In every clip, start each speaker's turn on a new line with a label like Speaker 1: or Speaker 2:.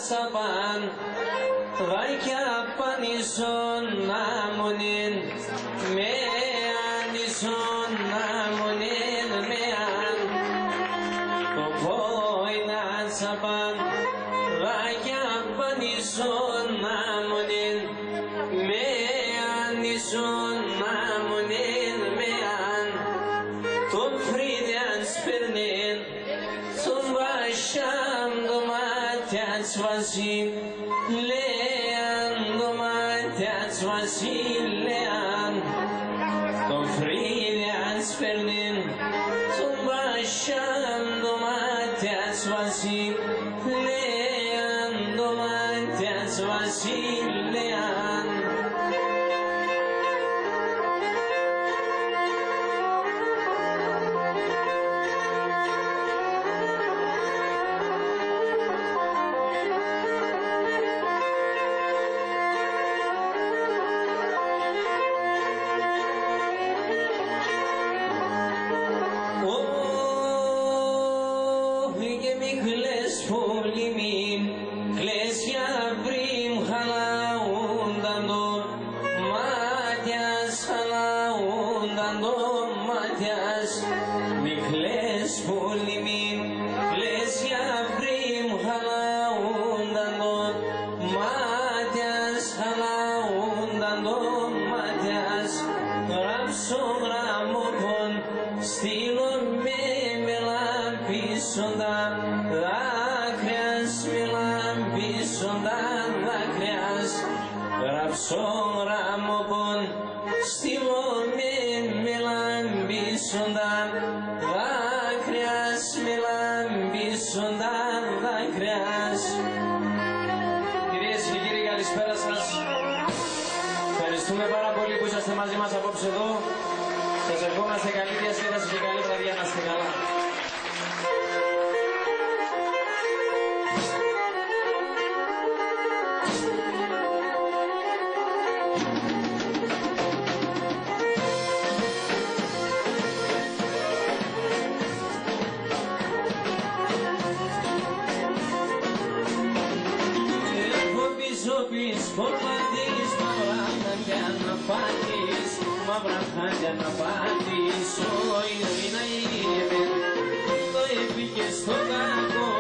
Speaker 1: saban Vaikya panison namunin Meanison namunin mean Kokoina saban Vaikya panison namunin Meanison namunin mean Topfrieden spirnin Başam domates Vasilian domates Vasilian Tofridian spernin Başam domates Vasilian domates Vasilian Ramopon stilo milambisondan Vakrias milambisondan Vakrias. Κυρίες και κύριοι, καλησπέρα σας. Ευχαριστούμε πάρα πολύ που είσαστε μαζί μας απόψε εδώ. Σας ευχόμαστε καλή διασκέδαση και καλή βραδιά. Να είστε καλά. Μαύρα χάντια να πάτεις, όι να είμαι. Το έπηκε στο κακό,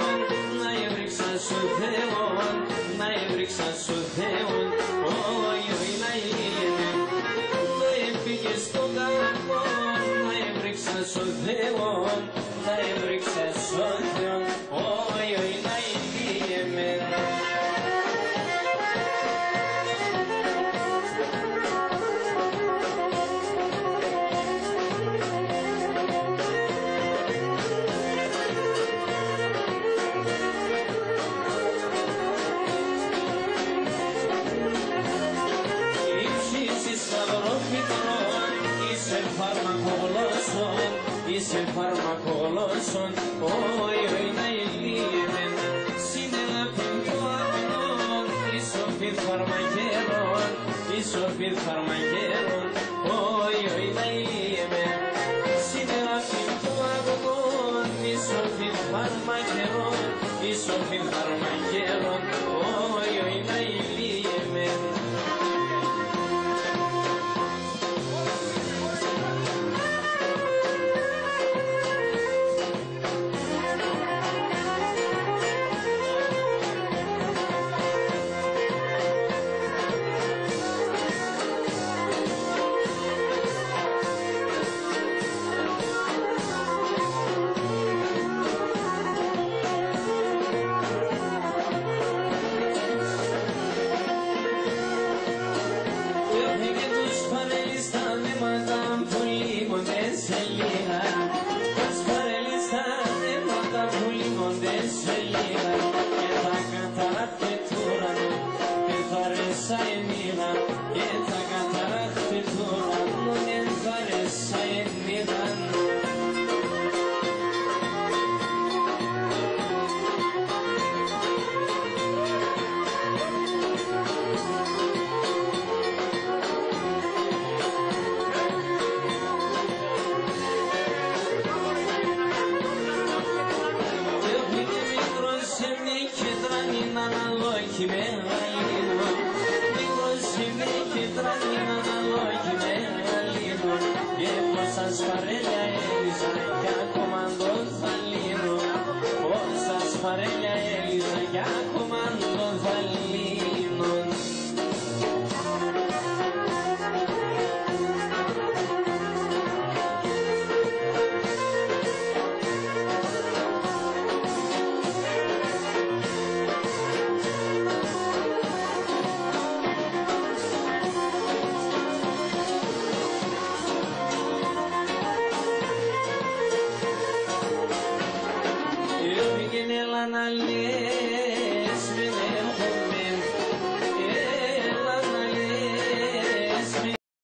Speaker 1: να έβριξα σου Θεόν, να έβριξα σου Θεόν, όι να είμαι. Το έπηκε στο κακό, να έβριξα σου Θεόν, να έβριξα σου Θεόν, όι να είμαι. Είσαι φαρμακολόσον, όι να ηλίεμεν, συνελαπήν του αγνών, ισοφήν φαρμακέρων, ισοφήν φαρμακέρων, όι να ηλίεμεν, συνελαπήν του αγνών, ισοφήν φαρμακέρων, ισοφήν φαρμακέρων, όι να ηλίεμεν. φαρέλια έλυσα κι ακόμα το θα λύνω. Όσα φαρέλια